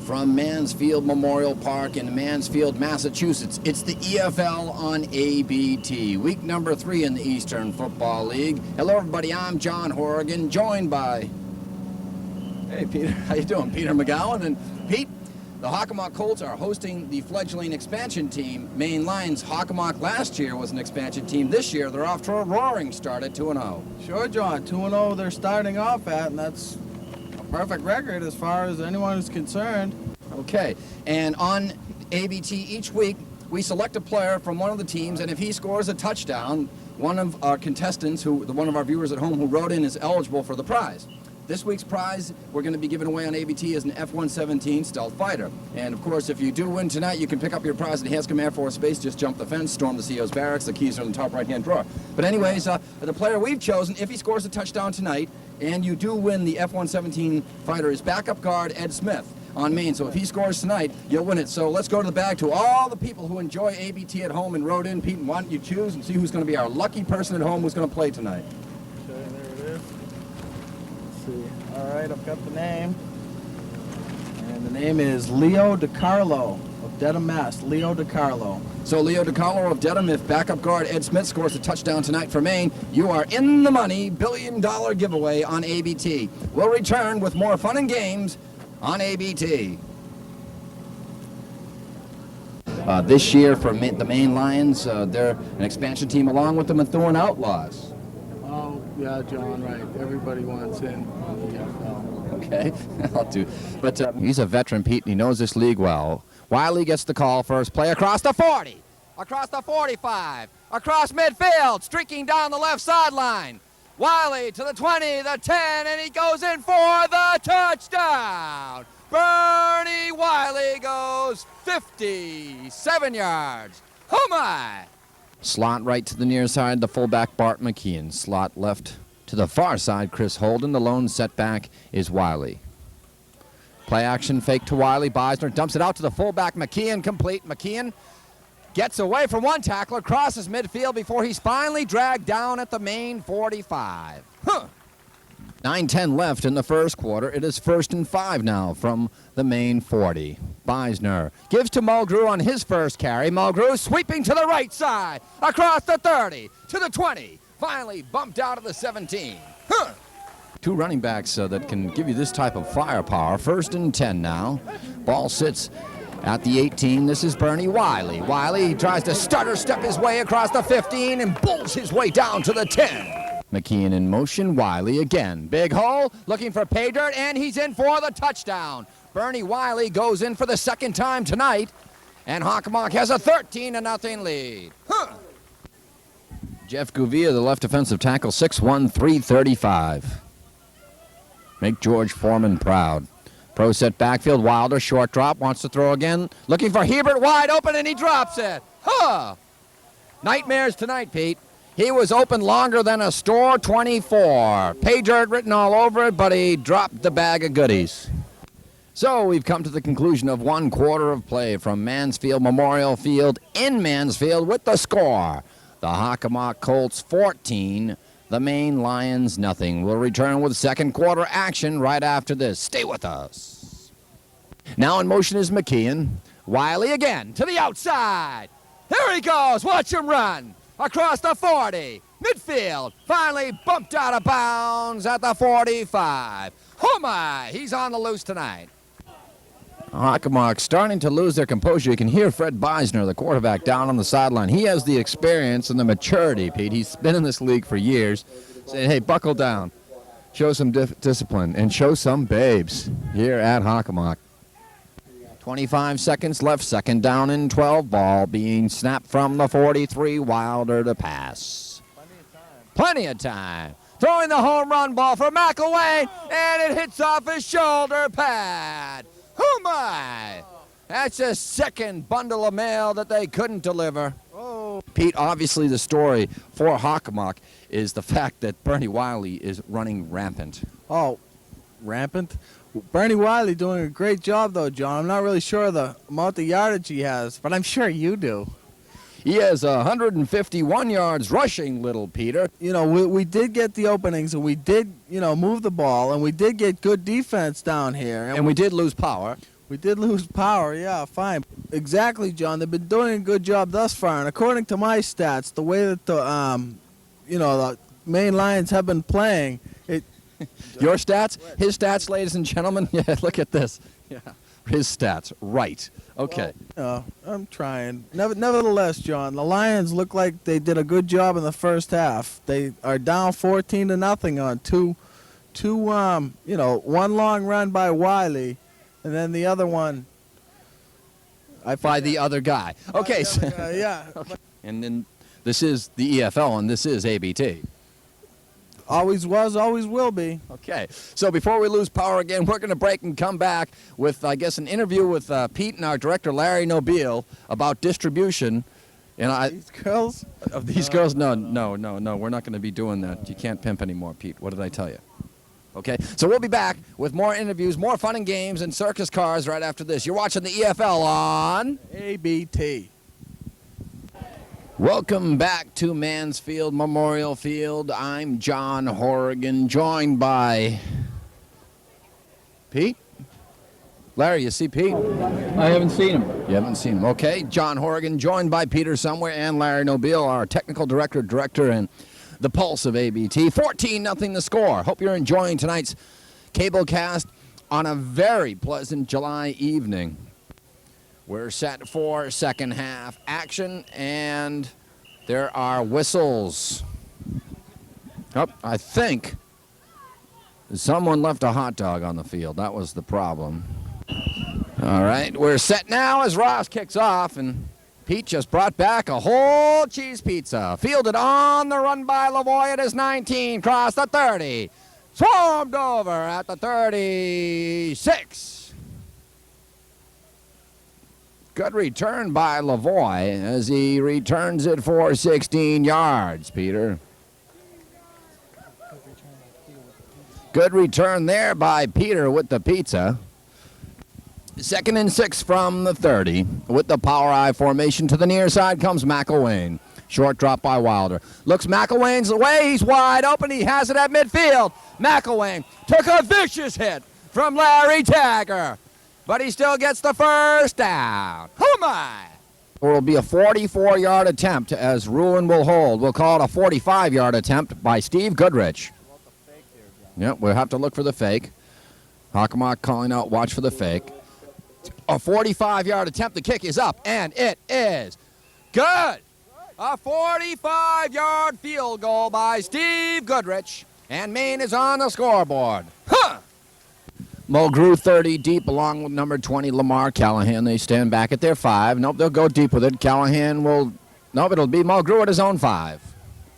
from Mansfield Memorial Park in Mansfield, Massachusetts. It's the EFL on ABT, week number 3 in the Eastern Football League. Hello, everybody. I'm John Horrigan, joined by... Hey, Peter. How you doing? Peter McGowan. And Pete, the Hockomock Colts are hosting the fledgling expansion team, Maine Lions. Hockomock last year was an expansion team. This year, they're off to a roaring start at 2-0. Sure, John. 2-0 they're starting off at, and that's a perfect record as far as anyone is concerned. Okay, and on ABT each week, we select a player from one of the teams, and if he scores a touchdown, one of our contestants, one of our viewers at home who wrote in, is eligible for the prize. This week's prize we're going to be giving away on ABT is an F-117 stealth fighter. And of course, if you do win tonight, you can pick up your prize at Hanscom Air Force Base. Just jump the fence, storm the CO's barracks. The keys are in the top right-hand drawer. But anyways, the player we've chosen, if he scores a touchdown tonight, and you do win the F-117 fighter, is backup guard Ed Smith on Maine. So if he scores tonight, you'll win it. So let's go to the bag to all the people who enjoy ABT at home and wrote in. Pete, why don't you choose and see who's going to be our lucky person at home who's going to play tonight. Okay, there it is. Let's see. All right, I've got the name. And the name is Leo DiCarlo of Dedham, Mass. Leo DiCarlo. So Leo DiCarlo of Dedham, if backup guard Ed Smith scores a touchdown tonight for Maine, you are in the money, $1 billion giveaway on ABT. We'll return with more fun and games on ABT. This year for the Maine Lions, they're an expansion team along with the Methuen Outlaws. Oh, yeah, John, right. Everybody wants in on the EFL. Okay, I'll do. But he's a veteran, Pete, and he knows this league well. Wiley gets the call, first play across the 40, across the 45, across midfield, streaking down the left sideline. Wiley to the 20, the 10, and he goes in for the touchdown. Bernie Wiley goes 57 yards. Oh my! Slot right to the near side, the fullback Bart McKeon. Slot left to the far side, Chris Holden. The lone setback is Wiley. Play action fake to Wiley. Beisner dumps it out to the fullback McKeon, complete. McKeon gets away from one tackler, crosses midfield before he's finally dragged down at the Maine 45. 9:10 left in the first quarter. It is 1st and 5 now from the Maine 40. Beisner gives to Mulgrew on his first carry. Mulgrew sweeping to the right side, across the 30, to the 20, finally bumped out of the 17. Two running backs that can give you this type of firepower. 1st and 10 now. Ball sits at the 18. This is Bernie Wiley. Wiley tries to stutter step his way across the 15 and bulls his way down to the 10. McKeon in motion. Wiley again. Big hole, looking for pay dirt, and he's in for the touchdown. Bernie Wiley goes in for the second time tonight, and Hockomock has a 13-0 lead. Jeff Gouveia, the left defensive tackle, 6'1", 335. Make George Foreman proud. Pro set backfield, Wilder, short drop, wants to throw again. Looking for Hebert, wide open, and he drops it. Nightmares tonight, Pete. He was open longer than a store 24. Pay dirt written all over it, but he dropped the bag of goodies. So we've come to the conclusion of 1 quarter of play from Mansfield Memorial Field in Mansfield with the score. The Hockomock Colts 14, the Maine Lions nothing. We'll return with second quarter action right after this. Stay with us. Now in motion is McKeon. Wiley again to the outside. Here he goes. Watch him run. Across the 40. Midfield. Finally bumped out of bounds at the 45. Oh my, he's on the loose tonight. Hockomock starting to lose their composure. You can hear Fred Beisner, the quarterback, down on the sideline. He has the experience and the maturity, Pete. He's been in this league for years. Saying, hey, buckle down. Show some discipline and show some babes here at Hockomock. 25 seconds left, second down and 12. Ball being snapped from the 43. Wilder to pass. Plenty of time. Throwing the home run ball for McElwain, and it hits off his shoulder pad. Oh my! That's a second bundle of mail that they couldn't deliver. Oh. Pete, obviously the story for Hockomock is the fact that Bernie Wiley is running rampant. Oh, rampant? Bernie Wiley doing a great job, though, John. I'm not really sure the amount of yardage he has, but I'm sure you do. He has 151 yards rushing, little Peter. You know, we did get the openings, and we did, move the ball, and we did get good defense down here. And we did lose power. We did lose power, yeah, fine. Exactly, John. They've been doing a good job thus far, and according to my stats, the way that the Maine Lions have been playing, Your stats? His stats, ladies and gentlemen? Yeah, look at this. Yeah, his stats. Right. Okay. Well, I'm trying. Nevertheless, John, the Lions look like they did a good job in the first half. They are down 14-0 on one long run by Wiley, and then the other one. By the other guy. Okay. Yeah. Okay. And then this is the EFL, and this is ABT. Always was, always will be. Okay, so before we lose power again, we're going to break and come back with, I guess, an interview with Pete and our director, Larry Nobile, about distribution. And These girls? Of these girls? No, we're not going to be doing that. You can't pimp anymore, Pete. What did I tell you? Okay, so we'll be back with more interviews, more fun and games, and circus cars right after this. You're watching the EFL on ABT. Welcome back to Mansfield Memorial Field. I'm John Horrigan, joined by Pete. Larry, you see Pete? I haven't seen him. You haven't seen him. Okay. John Horrigan, joined by Peter somewhere, and Larry Nobile, our technical director, and the pulse of ABT. 14-0 the score. Hope you're enjoying tonight's cable cast on a very pleasant July evening. We're set for second half action, and there are whistles. Oh, I think someone left a hot dog on the field. That was the problem. All right, we're set now as Ross kicks off, and Pete just brought back a whole cheese pizza. Fielded on the run by Lavoie at his 19, crossed the 30. Swarmed over at the 36. Good return by Lavoie as he returns it for 16 yards, Peter. Good return there by Peter with the pizza. 2nd and 6 from the 30. With the power I formation to the near side comes McElwain. Short drop by Wilder. Looks McElwain's way. He's wide open. He has it at midfield. McElwain took a vicious hit from Larry Tagger, but he still gets the first down. Oh, my. It will be a 44-yard attempt, as Ruin will hold. We'll call it a 45-yard attempt by Steve Goodrich. Yep, we'll have to look for the fake. Hockomock calling out, watch for the fake. A 45-yard attempt. The kick is up, and it is good. A 45-yard field goal by Steve Goodrich, and Maine is on the scoreboard. Huh! Mulgrew 30 deep along with number 20, Lamar Callahan. They stand back at their 5. Nope, they'll go deep with it. Callahan will... Nope, it'll be Mulgrew at his own 5.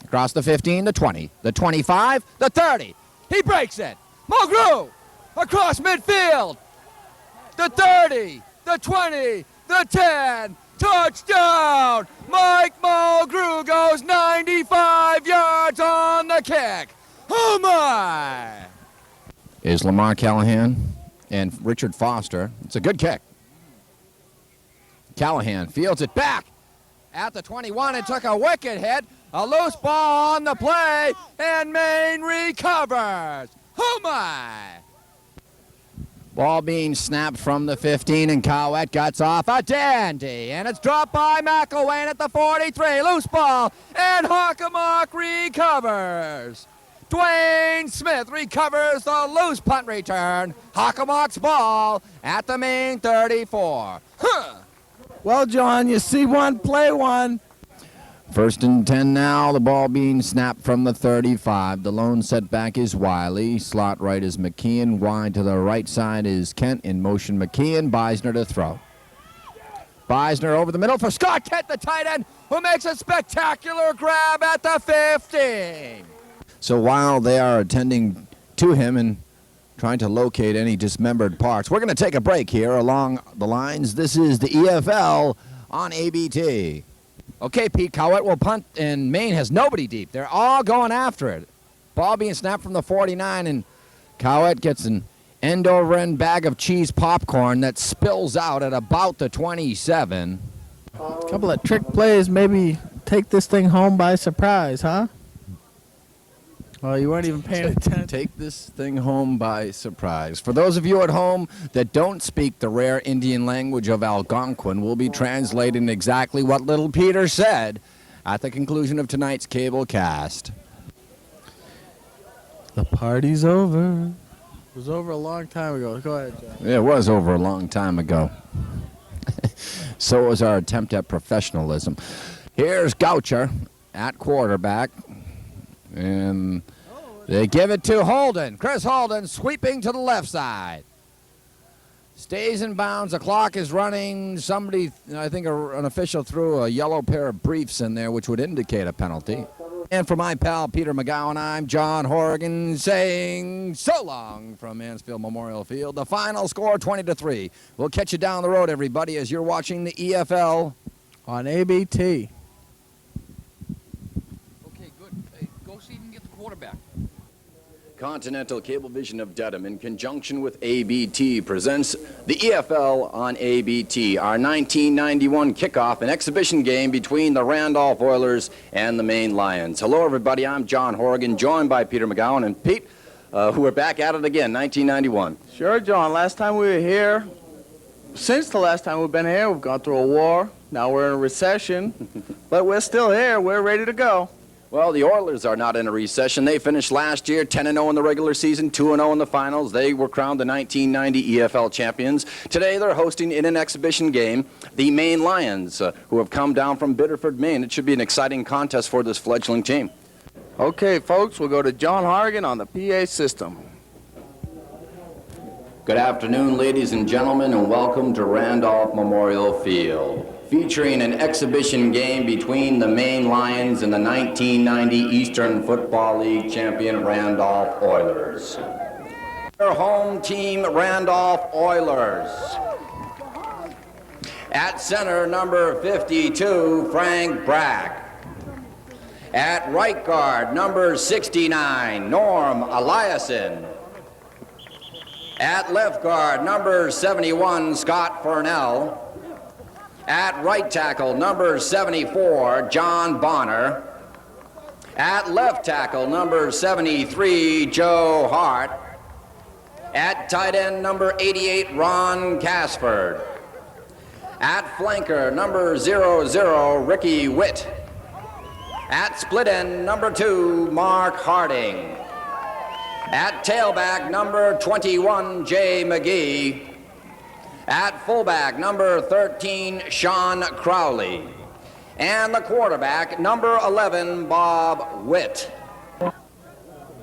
Across the 15, the 20, the 25, the 30. He breaks it. Mulgrew across midfield. The 30, the 20, the 10. Touchdown! Mike Mulgrew goes 95 yards on the kick. Oh, my! Is Lamar Callahan and Richard Foster. It's a good kick. Callahan fields it back at the 21 and took a wicked hit. A loose ball on the play, and Maine recovers. Oh, my! Ball being snapped from the 15, and Cowett gets off a dandy, and it's dropped by McElwain at the 43. Loose ball, and Hockomock recovers. Dwayne Smith recovers the loose punt return. Hockomock's ball at the Maine 34. Huh. Well, John, you see one, play one. 1st and 10 now, the ball being snapped from the 35. The lone setback is Wiley. Slot right is McKeon. Wide to the right side is Kent. In motion, McKeon. Beisner to throw. Beisner over the middle for Scott Kent, the tight end, who makes a spectacular grab at the 15. So while they are attending to him and trying to locate any dismembered parts, we're going to take a break here along the lines. This is the EFL on ABT. Okay, Pete, Cowett will punt, and Maine has nobody deep. They're all going after it. Ball being snapped from the 49, and Cowett gets an end-over-end bag of cheese popcorn that spills out at about the 27. A couple of trick plays, maybe take this thing home by surprise, huh? Oh, you weren't even paying attention. Take this thing home by surprise. For those of you at home that don't speak the rare Indian language of Algonquin, we'll be translating exactly what little Peter said at the conclusion of tonight's cable cast. The party's over. It was over a long time ago. Go ahead, John. It was over a long time ago. So was our attempt at professionalism. Here's Goucher at quarterback. And they give it to Holden. Chris Holden sweeping to the left side. Stays in bounds. The clock is running. Somebody, I think an official threw a yellow pair of briefs in there, which would indicate a penalty. And for my pal Peter McGowan, I'm John Horrigan saying so long from Mansfield Memorial Field. The final score 20-3. We'll catch you down the road, everybody, as you're watching the EFL on ABT. Okay, good. Hey, go see if you can get the quarterback. Continental Cablevision of Dedham, in conjunction with ABT, presents the EFL on ABT, our 1991 kickoff, an exhibition game between the Randolph Oilers and the Maine Lions. Hello, everybody. I'm John Horrigan, joined by Peter McGowan and Pete, who are back at it again, 1991. Sure, John. Last time we were here, since the last time we've been here, we've gone through a war. Now we're in a recession, but we're still here. We're ready to go. Well, the Oilers are not in a recession. They finished last year 10-0 in the regular season, 2-0 in the finals. They were crowned the 1990 EFL champions. Today they're hosting in an exhibition game the Maine Lions, who have come down from Biddeford, Maine. It should be an exciting contest for this fledgling team. Okay, folks, we'll go to John Horrigan on the PA system. Good afternoon, ladies and gentlemen, and welcome to Randolph Memorial Field, featuring an exhibition game between the Maine Lions and the 1990 Eastern Football League champion Randolph Oilers. Their home team, Randolph Oilers. At center, number 52, Frank Brack. At right guard, number 69, Norm Eliason. At left guard, number 71, Scott Furnell. At right tackle, number 74, John Bonner. At left tackle, number 73, Joe Hart. At tight end, number 88, Ron Casford. At flanker, number 00, Ricky Witt. At split end, number 2, Mark Harding. At tailback, number 21, Jay McGee. At fullback, number 13, Sean Crowley. And the quarterback, number 11, Bob Witt.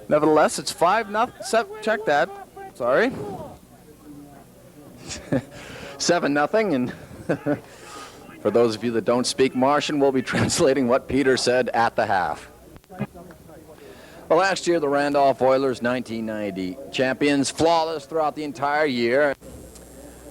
Nevertheless, it's 5-0. Check that. Sorry. 7-0, and for those of you that don't speak Martian, we'll be translating what Peter said at the half. Well, last year, the Randolph Oilers, 1990 champions, flawless throughout the entire year.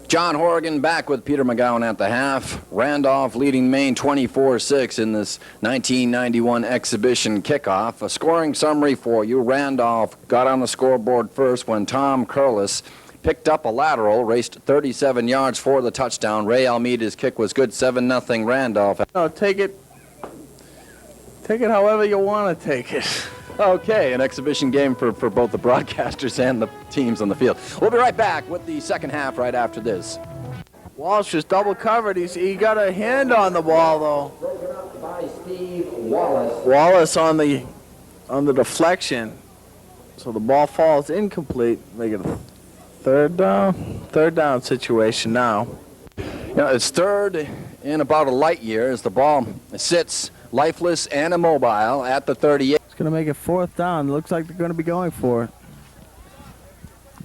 John Horrigan back with Peter McGowan at the half. Randolph leading Maine 24-6 in this 1991 exhibition kickoff. A scoring summary for you. Randolph got on the scoreboard first when Tom Curlis picked up a lateral, raced 37 yards for the touchdown. Ray Almeida's kick was good, 7-0 Randolph. No, take it however you want to take it. Okay, an exhibition game for both the broadcasters and the teams on the field. We'll be right back with the second half right after this. Walsh is double covered. He got a hand on the ball, though. Broken up by Steve Wallace. Wallace on the deflection. So the ball falls incomplete. Make it a third down situation now. Yeah, it's third in about a light year as the ball sits lifeless and immobile at the 38. It's going to make it fourth down. Looks like they're going to be going for it.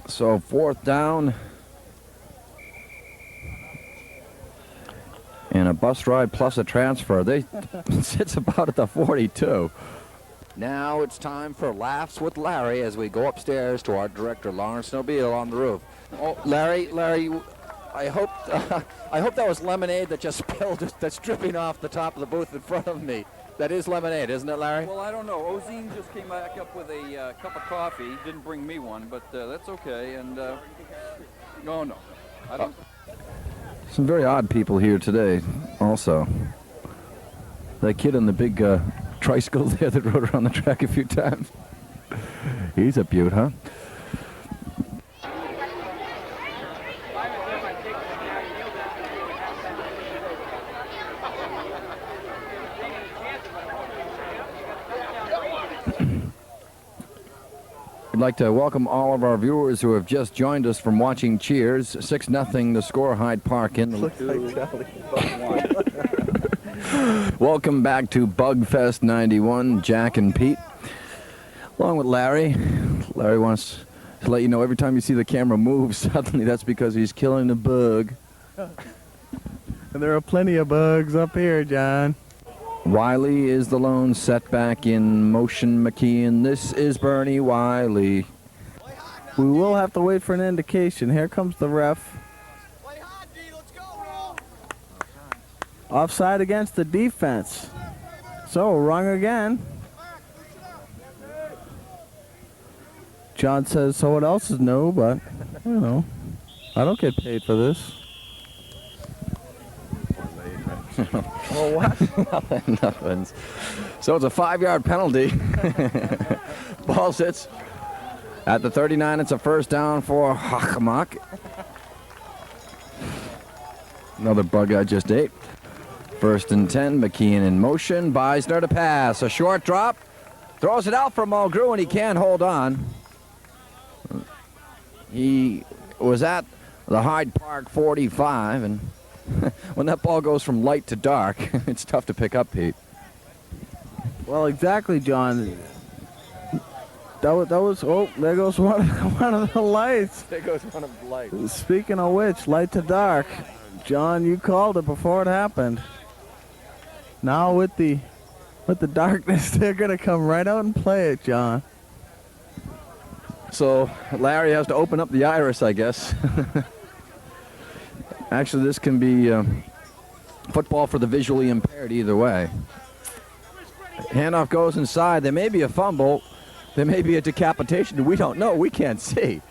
So fourth down. And a bus ride plus a transfer. They sits about at the 42. Now it's time for Laughs with Larry as we go upstairs to our director, Lawrence Nobile, on the roof. Oh, Larry, I hope that was lemonade that just spilled, that's dripping off the top of the booth in front of me. That is lemonade, isn't it, Larry? Well, I don't know. Ozine just came back up with a cup of coffee. He didn't bring me one, but that's okay. And no, I don't. Some very odd people here today, also. That kid on the big tricycle there that rode around the track a few times. He's a beaut, huh? We'd like to welcome all of our viewers who have just joined us from watching Cheers. 6-0 the score, Hyde Park in the... Looks like Charlie. Welcome back to Bugfest 91, Jack and Pete, along with Larry. Larry wants to let you know every time you see the camera move, suddenly that's because he's killing a bug. And there are plenty of bugs up here, John. Wiley is the lone setback in motion, McKeon. This is Bernie Wiley. We will have to wait for an indication. Here comes the ref. Offside against the defense. So, wrong again. John says someone else is no, but, you know, I don't get paid for this. Oh, what? Nothing. So it's a 5-yard penalty. Ball sits at the 39. It's a first down for Hockomock. Another bug I just ate. 1st and 10. McKeon in motion. Beisner to pass. A short drop. Throws it out for Mulgrew, and he can't hold on. He was at the Hyde Park 45, and when that ball goes from light to dark, it's tough to pick up, Pete. Well, exactly, John. That was oh, there goes one of the lights. There goes one of the lights. Speaking of which, light to dark. John, you called it before it happened. Now with the darkness, they're going to come right out and play it, John. So Larry has to open up the iris, I guess. Actually, this can be football for the visually impaired either way. Handoff goes inside. There may be a fumble. There may be a decapitation. We don't know. We can't see.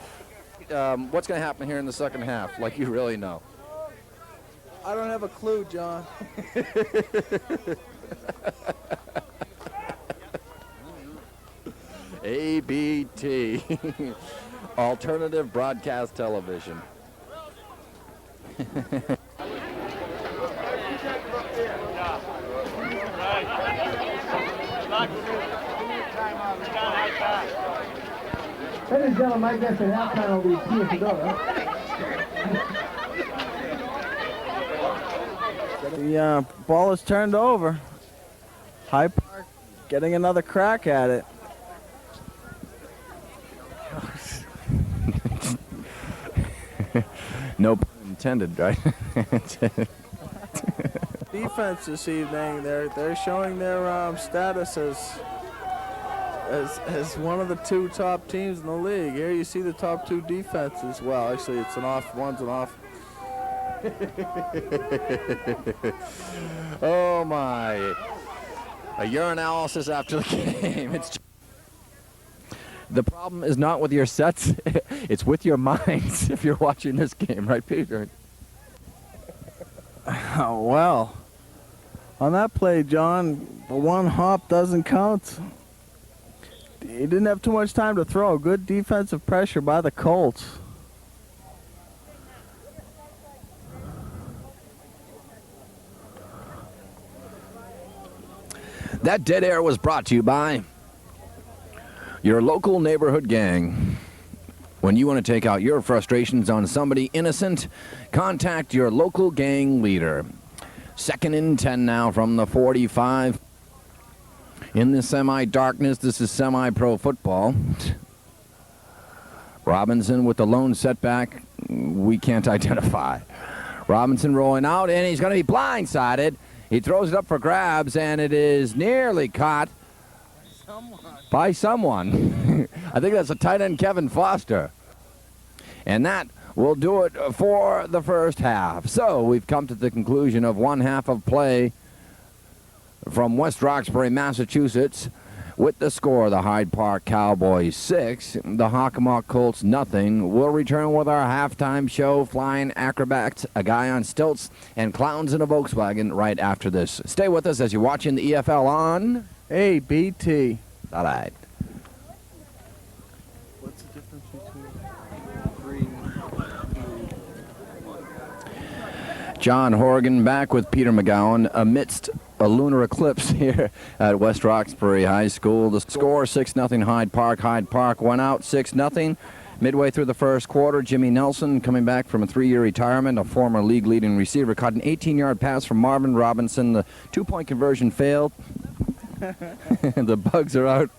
What's going to happen here in the second half, like you really know? I don't have a clue, John. ABT, Alternative Broadcast Television. Ladies and gentlemen, my guess at halftime will be Tia Fedora. The ball is turned over. Hyde Park getting another crack at it. No pun intended, right? Defense this evening, they're showing their status as one of the 2 top teams in the league. Here you see the top 2 defenses. Well, actually, it's one's an off. Oh my! A urinalysis after the game. The problem is not with your sets; it's with your minds. If you're watching this game, right, Peter? Oh, well, on that play, John, the one hop doesn't count. He didn't have too much time to throw. Good defensive pressure by the Colts. That dead air was brought to you by your local neighborhood gang. When you want to take out your frustrations on somebody innocent, contact your local gang leader. 2nd and 10 now from the 45. In the semi-darkness, this is semi-pro football. Robinson with the lone setback we can't identify. Robinson rolling out, and he's going to be blindsided. He throws it up for grabs, and it is nearly caught by someone. I think that's a tight end, Kevin Foster. And that will do it for the first half. So we've come to the conclusion of one half of play from West Roxbury, Massachusetts, with the score, the Hyde Park Cowboys 6, the Hockomock Colts nothing. We'll return with our halftime show, Flying Acrobats, a guy on stilts, and clowns in a Volkswagen right after this. Stay with us as you're watching the EFL on ABT. All right. John Horrigan back with Peter McGowan amidst a lunar eclipse here at West Roxbury High School. The score 6-0 Hyde Park. Hyde Park went out 6-0. Midway through the first quarter, Jimmy Nelson, coming back from a 3-year retirement, a former league-leading receiver, caught an 18-yard pass from Marvin Robinson. The 2-point conversion failed. The Bugs are out.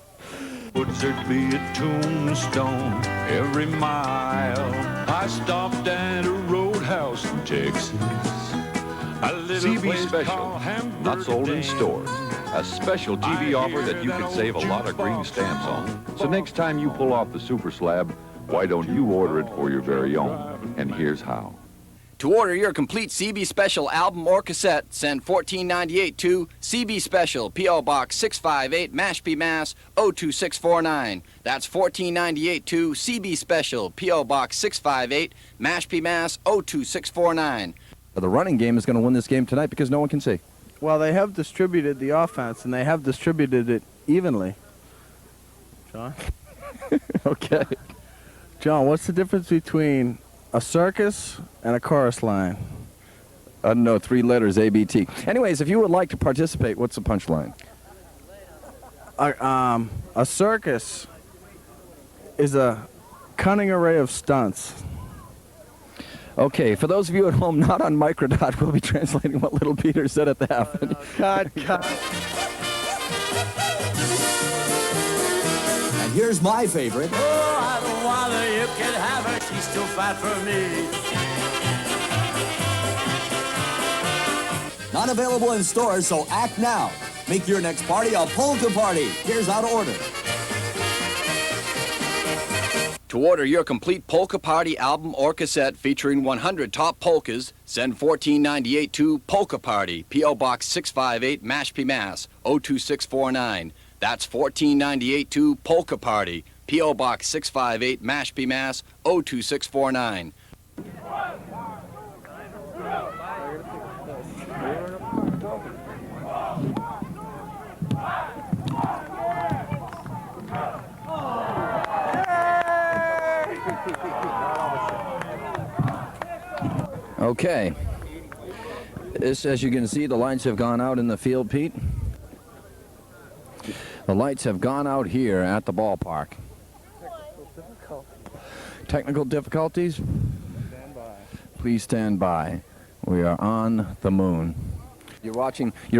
Would there be a tombstone every mile? I stopped at a roadhouse in Texas. CB Special, not sold in stores. A special TV offer that you can save a lot of green stamps on. So next time you pull off the super slab, why don't you order it for your very own? And here's how. To order your complete CB Special album or cassette, send $14.98 to CB Special, P.O. Box 658, Mashpee, Mass. 02649. That's $14.98 to CB Special, P.O. Box 658, Mashpee, Mass. 02649. The running game is going to win this game tonight because no one can see. Well, they have distributed the offense, and they have distributed it evenly. John? Okay. John, what's the difference between a circus and a chorus line? I don't know, 3 letters, ABT. Anyways, if you would like to participate, what's the punchline? A circus is a cunning array of stunts. Okay, for those of you at home not on Microdot, we'll be translating what little Peter said at the half. Cut. And here's my favorite. Oh, I don't bother, you can have her, she's too fat for me. Not available in stores, so act now. Make your next party a polka party. Here's how to order. To order your complete Polka Party album or cassette featuring 100 top polkas, send $14.98 to Polka Party, P.O. Box 658, Mashpee, Mass. 02649. That's $14.98 to Polka Party, P.O. Box 658, Mashpee, Mass. 02649. Okay. This, as you can see, the lights have gone out in the field, Pete. The lights have gone out here at the ballpark. Technical difficulties? Stand by. Please stand by. We are on the moon. You're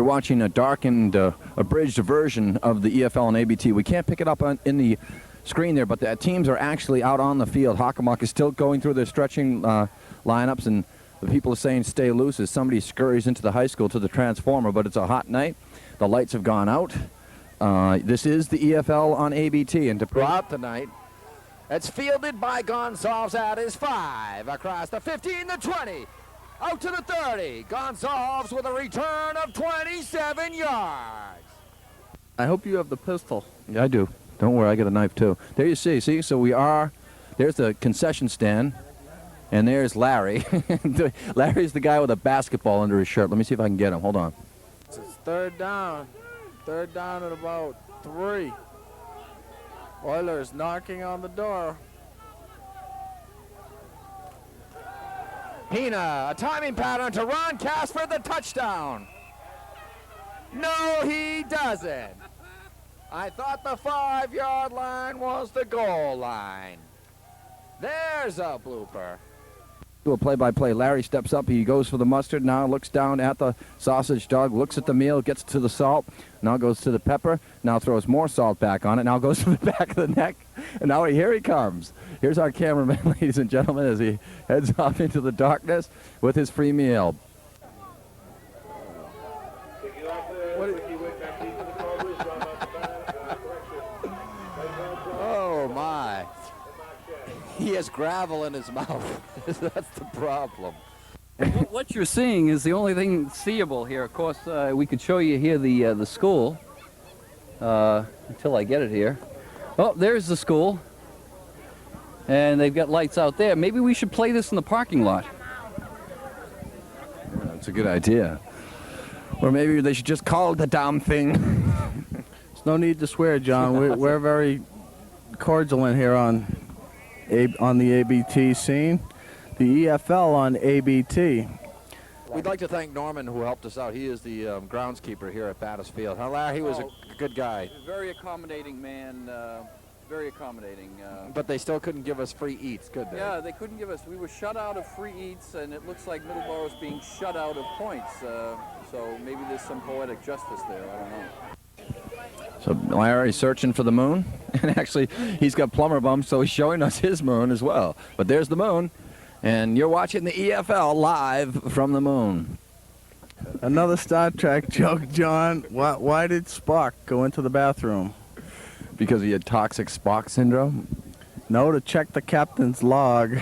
watching a darkened, abridged version of the EFL and ABT. We can't pick it up in the screen there, but the teams are actually out on the field. Hockomock is still going through their stretching lineups, and the people are saying stay loose as somebody scurries into the high school to the transformer, but it's a hot night. The lights have gone out. This is the EFL on ABT, and to go out tonight, it's fielded by Gonsalves at his 5, across the 15, the 20, out to the 30. Gonsalves with a return of 27 yards. I hope you have the pistol. Yeah, I do. Don't worry, I got a knife too. There you see, so we are, there's the concession stand. And there's Larry. Larry's the guy with a basketball under his shirt. Let me see if I can get him. Hold on. It's third down. Third down at about 3. Oilers knocking on the door. Hina, a timing pattern to Ron Casper, the touchdown. No, he doesn't. I thought the 5-yard line was the goal line. There's a blooper. Do a play-by-play. Larry steps up. He goes for the mustard. Now looks down at the sausage dog. Looks at the meal. Gets to the salt. Now goes to the pepper. Now throws more salt back on it. Now goes to the back of the neck. And now here he comes. Here's our cameraman, ladies and gentlemen, as he heads off into the darkness with his free meal. Oh, my. He has gravel in his mouth. That's the problem. What you're seeing is the only thing seeable here. Of course, we could show you here the school until I get it here. Oh, there's the school. And they've got lights out there. Maybe we should play this in the parking lot. That's a good idea. Or maybe they should just call it the damn thing. There's no need to swear, John. We're very cordial in here on the ABT scene. The EFL on ABT. We'd like to thank Norman, who helped us out. He is the groundskeeper here at Battis Field. Huh, Larry? He was a good guy. Very accommodating man. Very accommodating. But they still couldn't give us free eats, could they? Yeah, they couldn't give us. We were shut out of free eats, and it looks like Middleboro's being shut out of points. So maybe there's some poetic justice there. I don't know. So Larry's searching for the moon, and actually he's got plumber bumps, so he's showing us his moon as well. But there's the moon, and you're watching the EFL live from the moon. Another Star Trek joke, John. Why did Spock go into the bathroom? Because he had toxic Spock syndrome? No, to check the captain's log.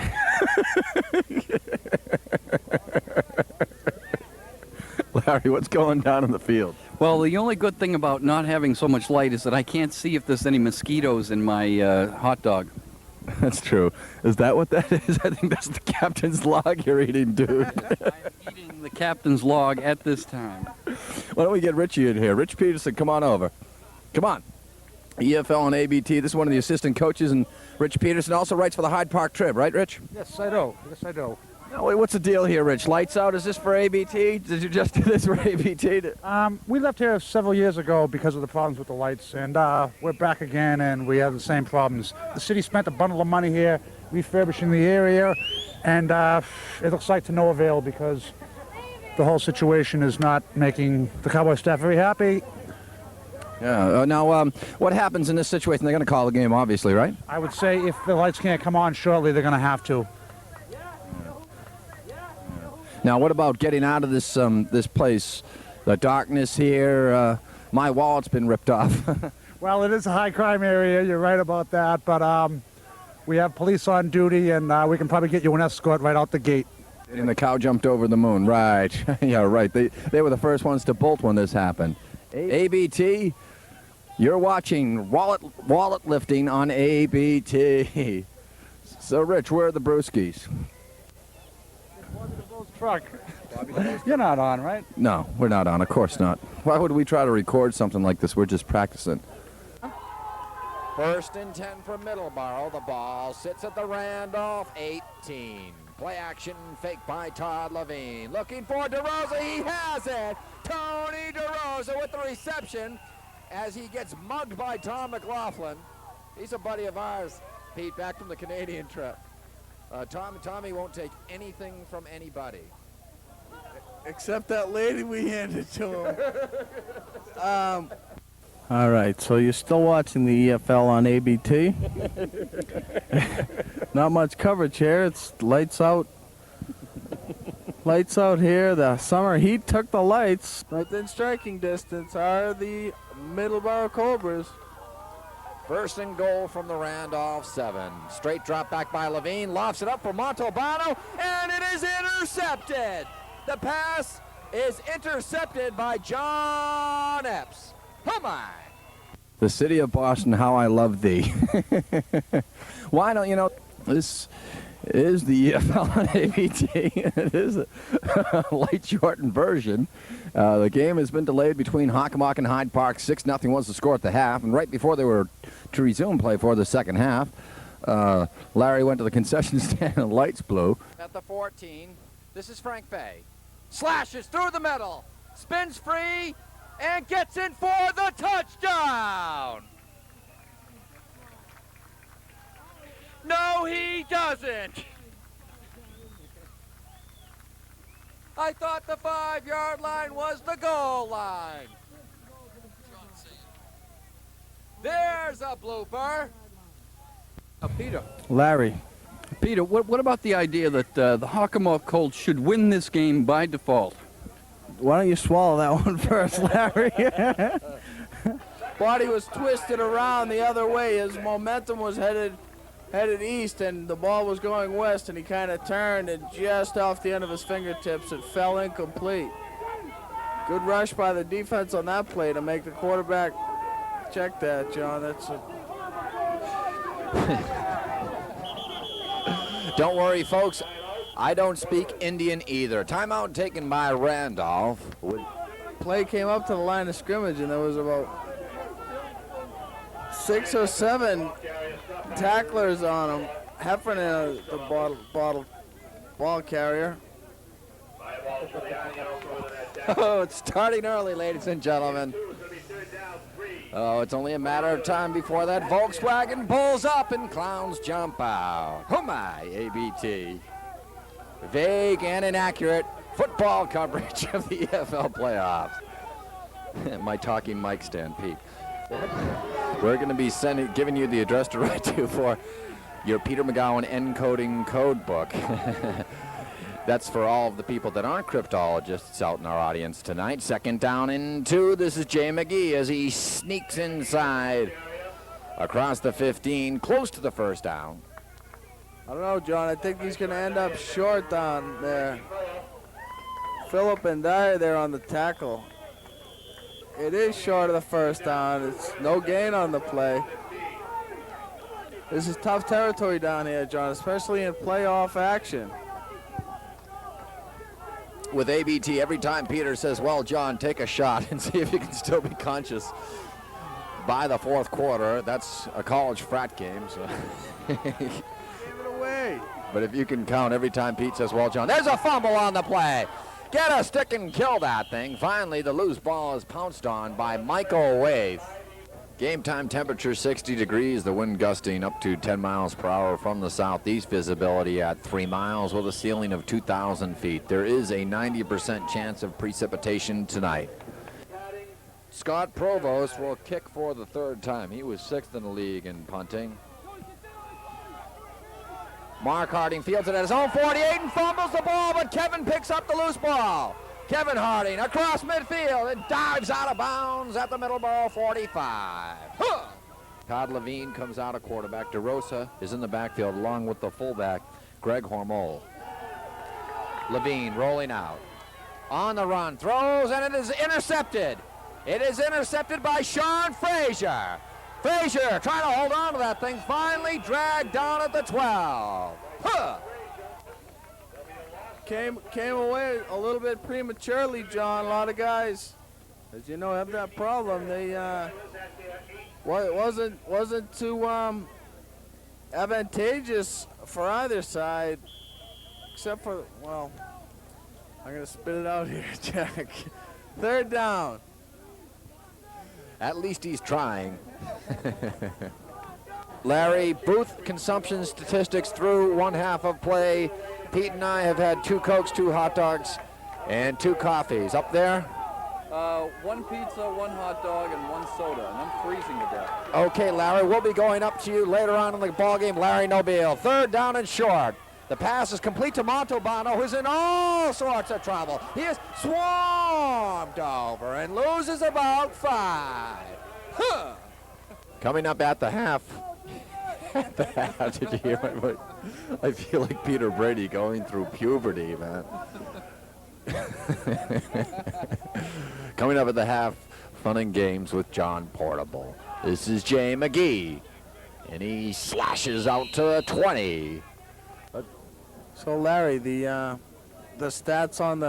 Larry, what's going down in the field? Well, the only good thing about not having so much light is that I can't see if there's any mosquitoes in my hot dog. That's true. Is that what that is? I think that's the captain's log you're eating, dude. I'm eating the captain's log at this time. Why don't we get Richie in here? Rich Peterson, come on over. Come on. EFL and ABT. This is one of the assistant coaches, and Rich Peterson also writes for the Hyde Park Trib, right, Rich? Yes, I do. Yes, I do. Now, wait, what's the deal here, Rich? Lights out? Is this for ABT? Did you just do this for ABT? We left here several years ago because of the problems with the lights, and we're back again, and we have the same problems. The city spent a bundle of money here refurbishing the area, and it looks like to no avail because the whole situation is not making the Cowboy staff very happy. Yeah. Now, what happens in this situation? They're going to call the game, obviously, right? I would say if the lights can't come on shortly, they're going to have to. Now, what about getting out of this this place? The darkness here. My wallet's been ripped off. Well, it is a high crime area. You're right about that. But we have police on duty, and we can probably get you an escort right out the gate. And the cow jumped over the moon. Right. Yeah, right. They were the first ones to bolt when this happened. ABT, you're watching wallet lifting on ABT. So, Rich, where are the brewskis? Truck. You're not on, right? No, we're not on. Of course not. Why would we try to record something like this? We're just practicing. First and 10 for Middleboro. The ball sits at the Randolph 18. Play action, fake by Todd Levine. Looking for DeRosa. He has it. Tony DeRosa with the reception as he gets mugged by Tom McLaughlin. He's a buddy of ours, Pete, back from the Canadian trip. Tommy won't take anything from anybody. Except that lady we handed to him. All right, so you're still watching the EFL on ABT. Not much coverage here. It's lights out. Lights out here. The summer heat took the lights. Within striking distance are the Middleboro Cobras. First and goal from the Randolph 7. Straight drop back by Levine. Lofts it up for Montalbano, and it is intercepted. The pass is intercepted by John Epps. Come on. The city of Boston, how I love thee. Why don't you know, this is the EFL on ABT. It is a light shortened version. The game has been delayed between Hockomock and Hyde Park. 6-0 was the score at the half, and right before they were to resume play for the second half, Larry went to the concession stand and lights blew. At the 14, this is Frank Fay. Slashes through the middle, spins free, and gets in for the touchdown! No, he doesn't! I thought the 5-yard line was the goal line. There's a blooper. Peter. Larry. Peter, what about the idea that the Hockomock Colts should win this game by default? Why don't you swallow that one first, Larry? Body was twisted around the other way. His momentum was headed east, and the ball was going west, and he kind of turned, and just off the end of his fingertips, it fell incomplete. Good rush by the defense on that play to make the quarterback check that, John. That's a... Don't worry, folks. I don't speak Indian either. Timeout taken by Randolph. Play came up to the line of scrimmage, and there was about 6 or 7 tacklers on him. Heffernan, the ball carrier. Oh, it's starting early, ladies and gentlemen. Oh, it's only a matter of time before that Volkswagen pulls up and clowns jump out. Oh my, ABT. Vague and inaccurate football coverage of the EFL playoffs. My talking mic stand, Pete. We're going to be giving you the address to write to for your Peter McGowan encoding code book. That's for all of the people that aren't cryptologists out in our audience tonight. 2nd down and 2. This is Jay McGee as he sneaks inside across the 15, close to the first down. I don't know, John. I think he's going to end up short down there. Phillip and Dyer there on the tackle. It is short of the first down. It's no gain on the play. This is tough territory down here, John, especially in playoff action. With ABT, every time Peter says, well, John, take a shot and see if you can still be conscious by the 4th quarter. That's a college frat game. So. Give it away. But if you can count every time Pete says, well, John, there's a fumble on the play. Get a stick and kill that thing. Finally, the loose ball is pounced on by Michael Waith. Game time temperature 60 degrees, the wind gusting up to 10 miles per hour from the southeast, visibility at 3 miles with a ceiling of 2,000 feet. There is a 90% chance of precipitation tonight. Scott Provost will kick for the 3rd time. He was 6th in the league in punting. Mark Harding fields it at his own 48 and fumbles the ball, but Kevin picks up the loose ball. Kevin Harding across midfield and dives out of bounds at the Middleboro 45. Huh! Todd Levine comes out of quarterback. DeRosa is in the backfield along with the fullback, Greg Hormel. Levine rolling out. On the run, throws, and it is intercepted. It is intercepted by Sean Frazier. Frazier trying to hold on to that thing, finally dragged down at the 12. Huh! Came away a little bit prematurely, John. A lot of guys, as you know, have that problem. They wasn't too advantageous for either side, except for, well, I'm gonna spit it out here, Jack. 3rd down. At least he's trying. Larry, booth consumption statistics through 1/2 of play. Pete and I have had 2 Cokes, 2 hot dogs, and 2 coffees. Up there? 1 pizza, 1 hot dog, and 1 soda, and I'm freezing to death. Okay, Larry, we'll be going up to you later on in the ballgame. Larry Nobile, 3rd down and short. The pass is complete to Montalbano, who's in all sorts of trouble. He is swarmed over and loses about 5. Huh. Coming up at the half. Did you hear my voice? I feel like Peter Brady going through puberty, man. Coming up at the half, fun and games with John Portable. This is Jay McGee, and he slashes out to the 20. So Larry, the stats on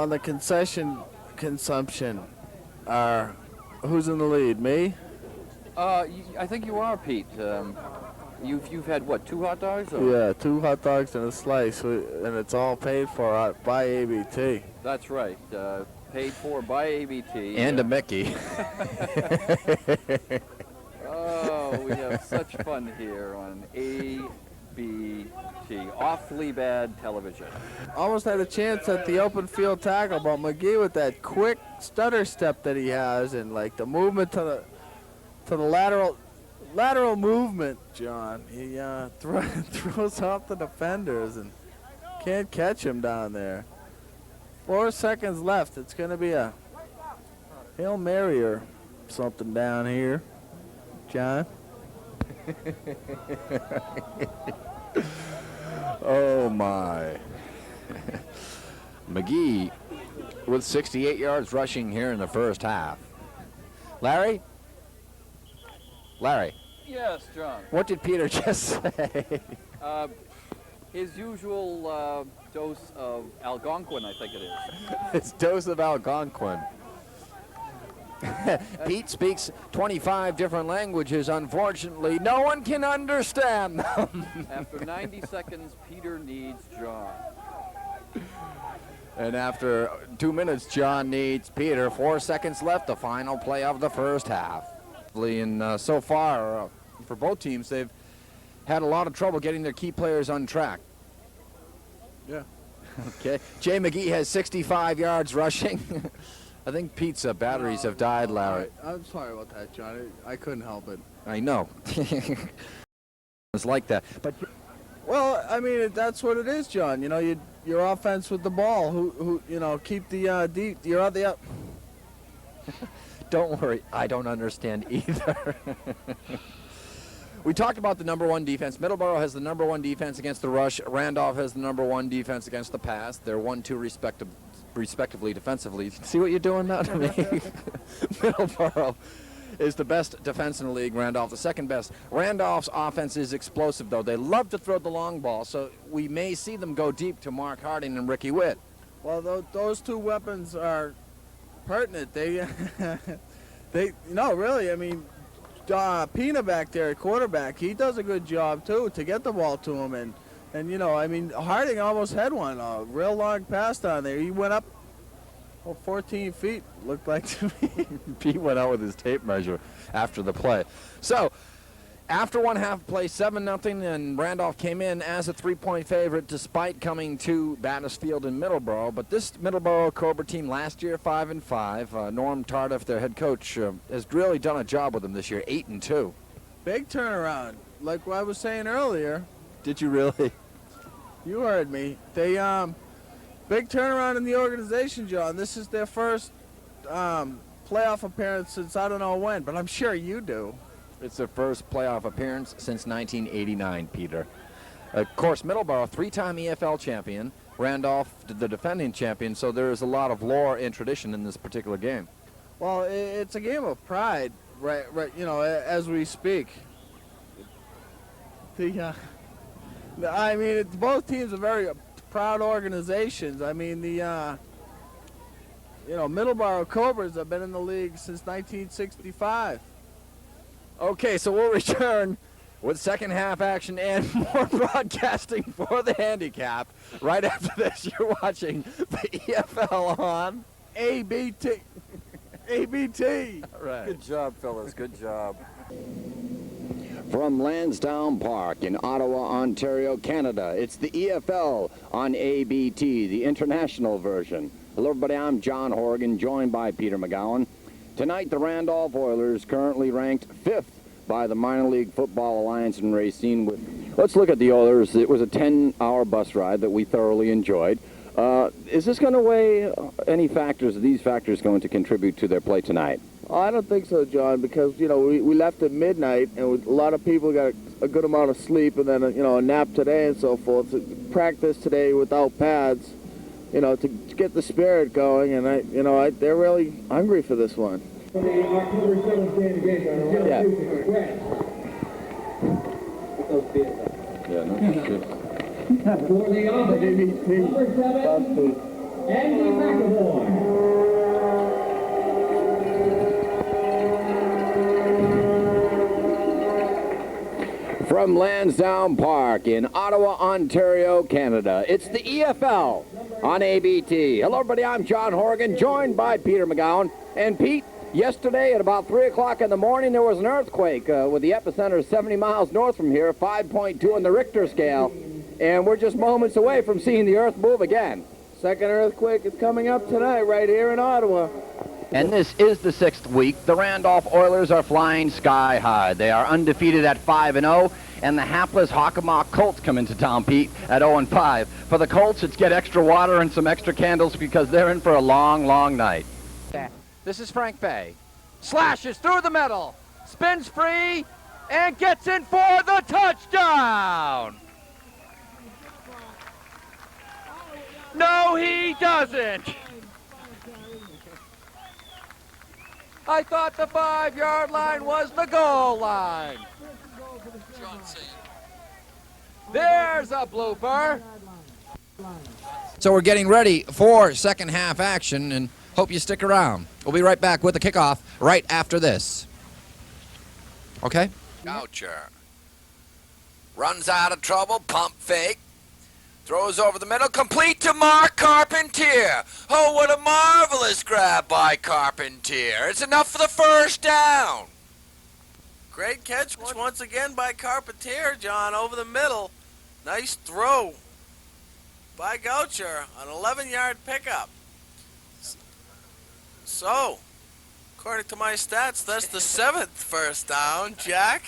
the concession consumption are, who's in the lead? Me? I think you are, Pete. You've had what, 2 hot dogs? Or? Yeah, 2 hot dogs and a slice, and it's all paid for by ABT. That's right. Paid for by ABT. And a Mickey. Oh, we have such fun here on ABT. Awfully bad television. Almost had a chance at the open field tackle, but McGee with that quick stutter step that he has and like the movement to the lateral movement, John. He throws off the defenders and can't catch him down there. 4 seconds left. It's going to be a Hail Mary or something down here, John. Oh, my. McGee with 68 yards rushing here in the first half. Larry? Larry. Yes, John. What did Peter just say? His usual dose of Algonquin, I think it is. It's dose of Algonquin. Pete speaks 25 different languages. Unfortunately, no one can understand them. After 90 seconds, Peter needs John. And after 2 minutes, John needs Peter. 4 seconds left, the final play of the first half. And so far, for both teams, they've had a lot of trouble getting their key players on track. Yeah. Okay. Jay McGee has 65 yards rushing. I think Pete's batteries have died, Larry. I'm sorry about that, John. I couldn't help it. I know. It's like that. But well, I mean, that's what it is, John. You know, your offense with the ball, who you know, keep the deep. You're on the up. Don't worry, I don't understand either. We talked about the #1 defense. Middleboro has the #1 defense against the rush. Randolph has the #1 defense against the pass. They're 1-2 respectively defensively. See what you're doing now to me? Middleboro is the best defense in the league. Randolph the second best. Randolph's offense is explosive, though. They love to throw the long ball, so we may see them go deep to Mark Harding and Ricky Witt. Well, those two weapons are pertinent. They, really. I mean, Pina back there at quarterback, he does a good job too to get the ball to him, and you know, I mean, Harding almost had one, a real long pass down there. He went up 14 feet, looked like to me. Pete went out with his tape measure after the play. So, after one half play, 7-0, and Randolph came in as a 3-point favorite despite coming to Battersfield and Middleboro. But this Middleboro Cobra team last year, 5-5. Norm Tardif, their head coach, has really done a job with them this year, 8-2. Big turnaround, like what I was saying earlier. Did you really? You heard me. They big turnaround in the organization, John. This is their first playoff appearance since I don't know when, but I'm sure you do. It's their first playoff appearance since 1989, Peter. Of course, Middleboro, 3-time EFL champion. Randolph, the defending champion, so there is a lot of lore and tradition in this particular game. Well, it's a game of pride, right, you know, as we speak. I mean, both teams are very proud organizations. I mean, Middleboro Cobras have been in the league since 1965. Okay, so we'll return with second half action and more broadcasting for the handicap. Right after this, you're watching the EFL on ABT. ABT. All right. Good job, fellas. Good job. From Lansdowne Park in Ottawa, Ontario, Canada, it's the EFL on ABT, the international version. Hello, everybody. I'm John Horrigan, joined by Peter McGowan. Tonight, the Randolph Oilers, currently ranked 5th by the Minor League Football Alliance in Racine. Let's look at the Oilers. It was a 10-hour bus ride that we thoroughly enjoyed. Is this going to weigh any factors? Are these factors going to contribute to their play tonight? Oh, I don't think so, John, because, you know, we left at midnight, and a lot of people got a good amount of sleep, and then, you know, a nap today and so forth. So practice today without pads, you know, to get the spirit going, and they're really hungry for this one. Yeah. Yeah, no, good. For the offense, number 7, Andy McAvoy. From Lansdowne Park in Ottawa, Ontario, Canada, it's the EFL on ABT. Hello, everybody. I'm John Horrigan, joined by Peter McGowan. And Pete, yesterday at about 3 o'clock in the morning, there was an earthquake with the epicenter 70 miles north from here, 5.2 on the Richter scale. And we're just moments away from seeing the earth move again. Second earthquake is coming up tonight right here in Ottawa. And this is the 6th week. The Randolph Oilers are flying sky high. They are undefeated at 5-0, and the hapless Hockomock Colts come into town, Pete, at 0-5. For the Colts, it's get extra water and some extra candles because they're in for a long, long night. This is Frank Bay. Slashes through the middle, spins free, and gets in for the touchdown. No, he doesn't. I thought the 5-yard line was the goal line. There's a blooper. So we're getting ready for second half action, and hope you stick around. We'll be right back with the kickoff right after this. Okay? Goucher. Runs out of trouble, pump fake. Throws over the middle, complete to Mark Carpentier. Oh, what a marvelous grab by Carpentier. It's enough for the first down. Great catch once again by Carpentier, John, over the middle. Nice throw by Goucher, an 11-yard pickup. So, according to my stats, that's the 7th first down, Jack.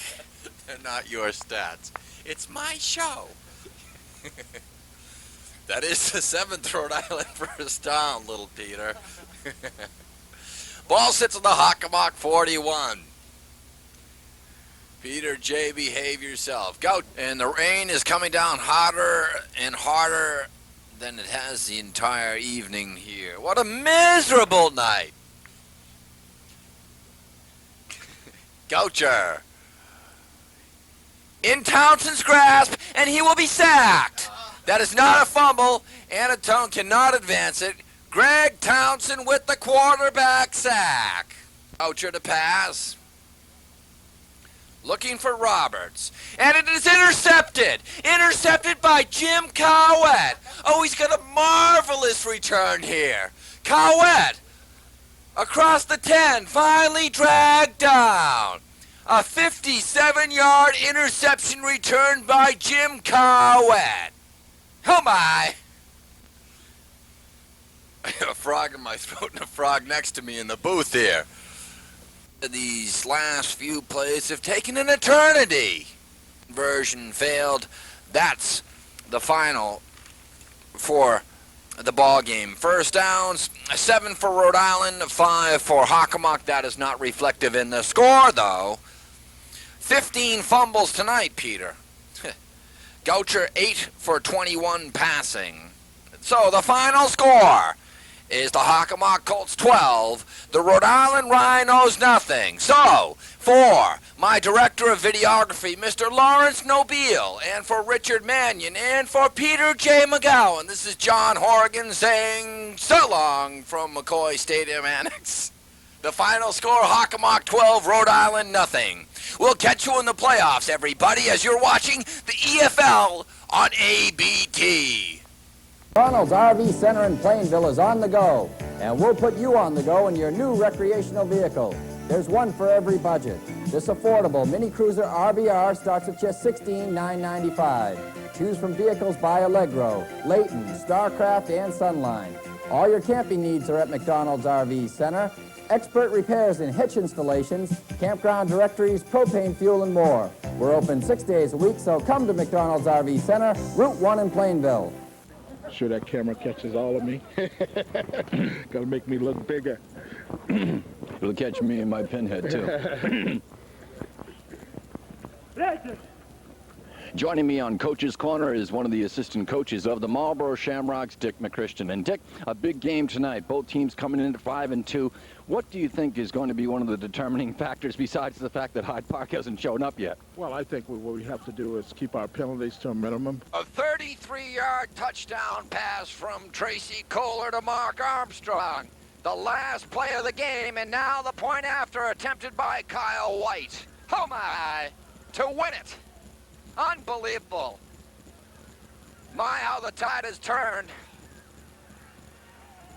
They're not your stats. It's my show. That is the 7th Rhode Island first down, little Peter. Ball sits on the Hockomock 41. Peter J., behave yourself. Go. And the rain is coming down hotter and harder than it has the entire evening here. What a miserable night. Goucher. In Townsend's grasp, and he will be sacked. That is not a fumble. Anatone cannot advance it. Greg Townsend with the quarterback sack. Goucher to pass. Looking for Roberts. And it is intercepted. Intercepted by Jim Cowett. Oh, he's got a marvelous return here. Cowett across the 10. Finally dragged down. A 57-yard interception return by Jim Cowett. Oh my! I have a frog in my throat and a frog next to me in the booth here. These last few plays have taken an eternity. Conversion failed. That's the final for the ball game. First downs, 7 for Rhode Island, 5 for Hockomock. That is not reflective in the score, though. 15 fumbles tonight, Peter. Goucher 8 for 21 passing. So the final score is the Hockomock Colts 12, the Rhode Island Rhinos nothing. So, for my director of videography, Mr. Lawrence Nobile, and for Richard Mannion, and for Peter J. McGowan, this is John Horrigan saying so long from McCoy Stadium Annex. The final score, Hockomock 12, Rhode Island nothing. We'll catch you in the playoffs, everybody, as you're watching the EFL on ABT. McDonald's RV Center in Plainville is on the go, and we'll put you on the go in your new recreational vehicle. There's one for every budget. This affordable Mini Cruiser RVR starts at just $16,995. Choose from vehicles by Allegro, Layton, Starcraft, and Sunline. All your camping needs are at McDonald's RV Center. Expert repairs and hitch installations, campground directories, propane fuel, and more. We're open 6 days a week, so come to McDonald's RV Center, Route 1 in Plainville. Sure that camera catches all of me. Gonna make me look bigger. It'll catch me in my pinhead, too. Joining me on Coach's Corner is one of the assistant coaches of the Marlboro Shamrocks, Dick McChristian. And Dick, a big game tonight. Both teams coming in at 5-2. What do you think is going to be one of the determining factors besides the fact that Hyde Park hasn't shown up yet? Well, I think what we have to do is keep our penalties to a minimum. A 33-yard touchdown pass from Tracy Kohler to Mark Armstrong. The last play of the game, and now the point after attempted by Kyle White. Oh my, to win it. Unbelievable. My, how the tide has turned.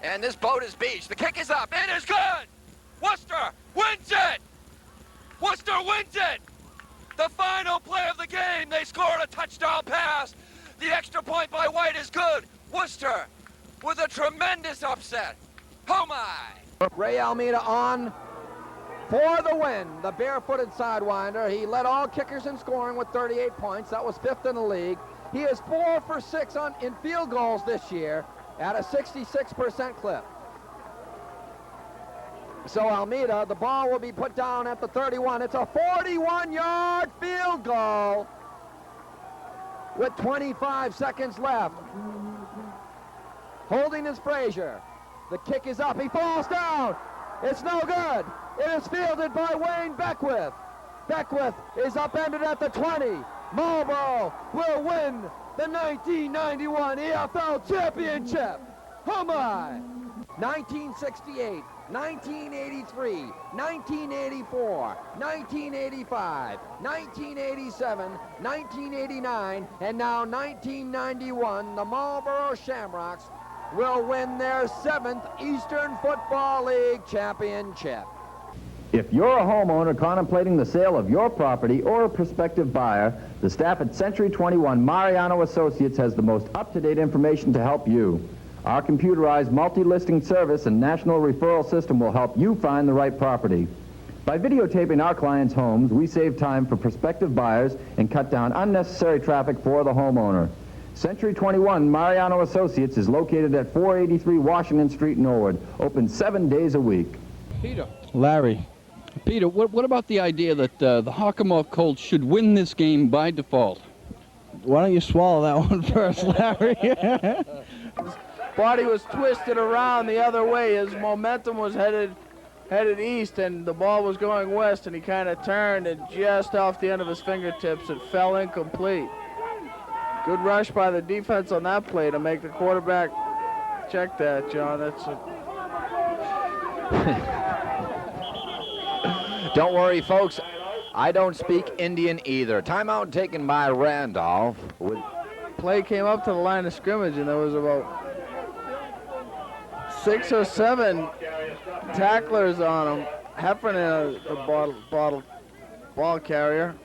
And this boat is beached. The kick is up. It is good. Worcester wins it. Worcester wins it. The final play of the game. They scored a touchdown pass. The extra point by White is good. Worcester with a tremendous upset. Oh my. Ray Almeida on for the win. The barefooted sidewinder. He led all kickers in scoring with 38 points. That was 5th in the league. He is 4 for 6 in field goals this year at a 66% clip. So Almeida, the ball will be put down at the 31. It's a 41-yard field goal with 25 seconds left. Holding is Frazier. The kick is up. He falls down. It's no good. It is fielded by Wayne Beckwith. Beckwith is upended at the 20. Marlboro will win the 1991 EFL Championship. Oh my! 1968, 1983, 1984, 1985, 1987, 1989, and now 1991, the Marlboro Shamrocks will win their 7th Eastern Football League championship. If you're a homeowner contemplating the sale of your property or a prospective buyer, the staff at Century 21 Mariano Associates has the most up-to-date information to help you. Our computerized multi-listing service and national referral system will help you find the right property. By videotaping our clients' homes, we save time for prospective buyers and cut down unnecessary traffic for the homeowner. Century 21 Mariano Associates is located at 483 Washington Street, Norwood, open 7 days a week. Peter. Larry. Peter, what about the idea that the Hockomock Colts should win this game by default? Why don't you swallow that one first, Larry? His body was twisted around the other way. His momentum was headed east, and the ball was going west, and he kind of turned, and just off the end of his fingertips, it fell incomplete. Good rush by the defense on that play to make the quarterback check that, John. That's a... Don't worry, folks. I don't speak Indian either. Timeout taken by Randolph. Play came up to the line of scrimmage, and there was about 6 or 7 tacklers on him. Heffernan, a ball carrier.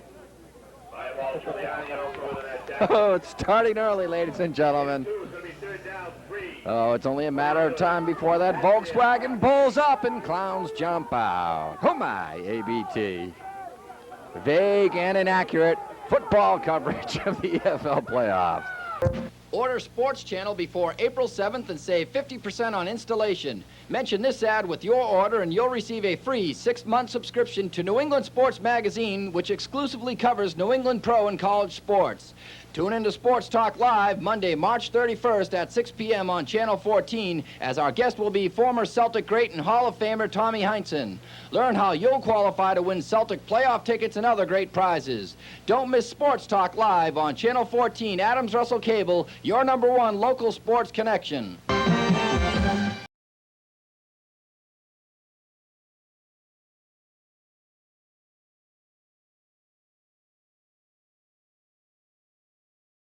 Oh, it's starting early, ladies and gentlemen. Oh, it's only a matter of time before that Volkswagen pulls up and clowns jump out. Oh my, ABT. Vague and inaccurate football coverage of the EFL playoffs. Order Sports Channel before April 7th and save 50% on installation. Mention this ad with your order and you'll receive a free 6-month subscription to New England Sports Magazine, which exclusively covers New England pro and college sports. Tune into Sports Talk Live Monday, March 31st at 6 p.m. on Channel 14, as our guest will be former Celtic great and Hall of Famer Tommy Heinsohn. Learn how you'll qualify to win Celtic playoff tickets and other great prizes. Don't miss Sports Talk Live on Channel 14, Adams Russell Cable, your #1 local sports connection.